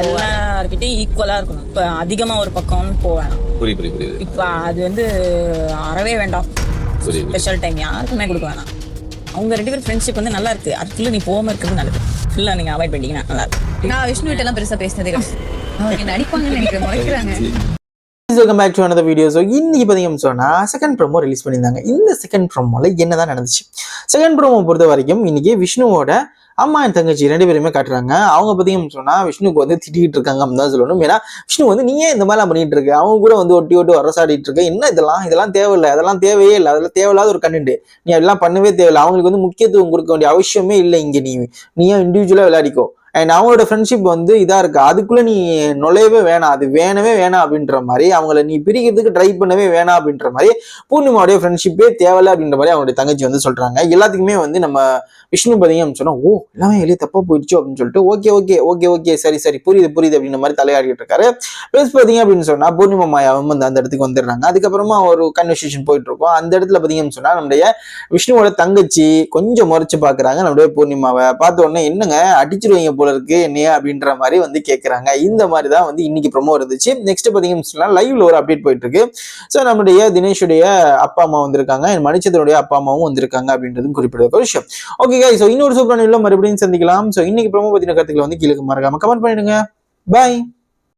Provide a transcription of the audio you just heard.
எல்லார்கிட்டயும் ஈக்குவலா இருக்கணும். இப்ப அதிகமா ஒரு பக்கம்னு போவேன். புரியுது. இப்ப அது வந்து அறவே வேண்டாம். ஸ்பெஷல் டைம் யாருக்குமே கொடுக்க வேணாம். அவங்க 2 பேரும் ஃப்ரெண்ட்ஷிப் வந்து நல்லா இருக்கு. அதுக்குள்ள நீ போகாம இருக்கிறது நல்லது. ஃபுல்லா நீங்க அவாய்ட் பண்ணிட்டீங்கன்னா நல்லா இருக்கு. நான் விஷ்ணு கிட்ட எல்லாம் பெருசா பேசினதே அவங்க நடிப்பாங்கன்னு நினைக்கிறேன், முறைக்கிறாங்க. Welcome back to another video. So இன்னைக்கு பார்த்தீங்கன்னு சொன்னால் செகண்ட் ப்ரோமோ ரிலீஸ் பண்ணியிருந்தாங்க. இந்த செகண்ட் ப்ரோமோவில் என்னதான் நடந்துச்சு? செகண்ட் ப்ரோமோ பொறுத்த வரைக்கும் இன்னைக்கு விஷ்ணுவோட அம்மா என் தங்கச்சி 2 பேருமே காட்டுறாங்க. அவங்க பார்த்தீங்கன்னு சொன்னால் விஷ்ணுக்கு வந்து திட்டிகிட்டு இருக்காங்க அப்படின்னு தான் சொல்லணும். ஏன்னா விஷ்ணு வந்து நீ ஏன் இந்த மாதிரிலாம் பண்ணிட்டு இருக்கு, அவங்க கூட வந்து ஒட்டி வரசாடிட்டு இருக்க, என்ன இதெல்லாம் தேவையில்லை, அதெல்லாம் தேவையே இல்லை, அதெல்லாம் தேவையில்லாத ஒரு கண்டென்ட், நீ அதெல்லாம் பண்ணவே தேவையில்லை, அவங்களுக்கு வந்து முக்கியத்துவம் கொடுக்க வேண்டிய அவசியமே இல்லை, இங்கே நீயே இண்டிவிஜுவலாக விளையாடிக்கோ, அண்ட் அவங்களோட ஃப்ரெண்ட்ஷிப் வந்து இதா இருக்கு, அதுக்குள்ள நீ நுழையவே வேணாம், அது வேணவே வேணாம் அப்படின்ற மாதிரி, அவங்கள நீ பிரிக்கிறதுக்கு ட்ரை பண்ணவே வேணாம் அப்படின்ற மாதிரி, பூர்ணிமாவுடைய ஃப்ரெண்ட்ஷிப்பே தேவையில்லை அப்படின்ற மாதிரி அவங்களுடைய தங்கச்சி வந்து சொல்றாங்க. எல்லாத்துக்குமே வந்து நம்ம விஷ்ணு பார்த்தீங்கன்னு சொன்னா, ஓ எல்லாமே வெளியே தப்பா போயிடுச்சு அப்படின்னு சொல்லிட்டு ஓகே சரி புரியுது அப்படின்ற மாதிரி தலையாடிட்டு இருக்காரு. பிளஸ் பார்த்தீங்க அப்படின்னு சொன்னா பூர்ணிமா மாயாவும் வந்து அந்த இடத்துக்கு வந்துடுறாங்க. அதுக்கப்புறமா ஒரு கன்வர்சேஷன் போயிட்டு இருக்கோம். அந்த இடத்துல பார்த்தீங்கன்னு சொன்னா நம்முடைய விஷ்ணுவோட தங்கச்சி கொஞ்சம் முறைச்சு பாக்குறாங்க. நம்முடைய பூர்ணிமாவை பார்த்த உடனே என்னங்க அடிச்சிருவீங்க போல இருக்கு என்னையா அப்படின்ற மாதிரி வந்து கேட்கறாங்க. இந்த மாதிரி தான் வந்து இன்னைக்கு ப்ரோமோ இருந்துச்சு. நெக்ஸ்ட் பாத்தீங்கன்னு சொன்னா லைவ்ல ஒரு அப்டேட் போயிட்டு இருக்கு. ஸோ நம்முடைய தினேஷுடைய அப்பா அம்மா வந்திருக்காங்க, மணிச்சந்திரனுடைய அப்பா அம்மாவும் வந்திருக்காங்க அப்படின்றதும் குறிப்பிடத்தக்க ஒரு விஷயம். ஓகே ஸோ இன்னொரு சூப்பரான மறுபடியும் சந்திக்கலாம். ஸோ இன்னைக்கு ப்ரோமோ பத்தின கருத்துக்களை வந்து கீழே மறக்காம கமெண்ட் பண்ணிடுங்க. பாய்.